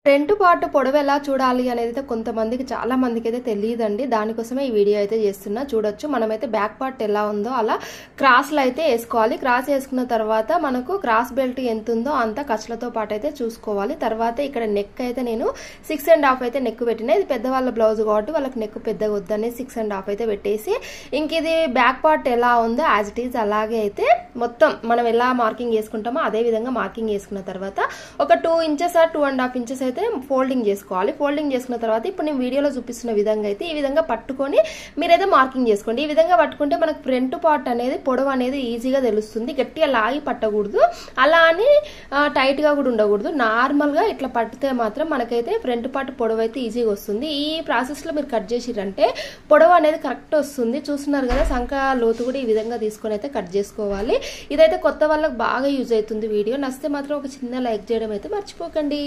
Front part పొడవు ఎలా చూడాలి అనేది అయితే కొంతమందికి చాలా మందికి అయితే తెలియదండి. దానికోసమే ఈ వీడియో అయితే చేస్తున్నా. చూడొచ్చు మనమైతే బ్యాక్ పార్ట్ ఎలా ఉందో అలా క్రాస్లు అయితే వేసుకోవాలి. క్రాస్ వేసుకున్న తర్వాత మనకు క్రాస్ బెల్ట్ ఎంత ఉందో అంత ఖర్చులతో పాటు అయితే చూసుకోవాలి. తర్వాత ఇక్కడ నెక్ అయితే నేను 6.5 అయితే నెక్ పెట్టిన. ఇది పెద్దవాళ్ళ బ్లౌజ్ కాబట్టి వాళ్ళకి నెక్ పెద్దగా వద్దని 6.5 అయితే పెట్టేసి ఇంక ఇది బ్యాక్ పార్ట్ ఎలా ఉందో యాజ్ ఇట్ ఈజ్ అలాగే అయితే మొత్తం మనం ఎలా మార్కింగ్ చేసుకుంటామో అదే విధంగా మార్కింగ్ చేసుకున్న తర్వాత ఒక 2 ఇంచెస్ 2.5 ఇంచెస్ అయితే ఫోల్డింగ్ చేసుకోవాలి. ఫోల్డింగ్ చేసుకున్న తర్వాత ఇప్పుడు నేను వీడియోలో చూపిస్తున్న విధంగా అయితే ఈ విధంగా పట్టుకొని మీరైతే మార్కింగ్ చేసుకోండి. ఈ విధంగా పట్టుకుంటే మనకు ఫ్రంట్ పార్ట్ అనేది పొడవు అనేది ఈజీగా తెలుస్తుంది. గట్టిగా లాగి పట్టకూడదు, అలా అని టైట్ గా కూడా ఉండకూడదు. నార్మల్ గా ఇట్లా పట్టితే మాత్రం మనకైతే ఫ్రంట్ పార్ట్ పొడవు అయితే ఈజీగా వస్తుంది. ఈ ప్రాసెస్ లో మీరు కట్ చేసిరంటే పొడవు అనేది కరెక్ట్ వస్తుంది. చూస్తున్నారు కదా, సంఖ లోతు కూడా ఈ విధంగా తీసుకొని అయితే కట్ చేసుకోవాలి. ఇదైతే కొత్త వాళ్ళకి బాగా యూజ్ అవుతుంది. వీడియో నచ్చితే మాత్రం ఒక చిన్న లైక్ చేయడం అయితే మర్చిపోకండి.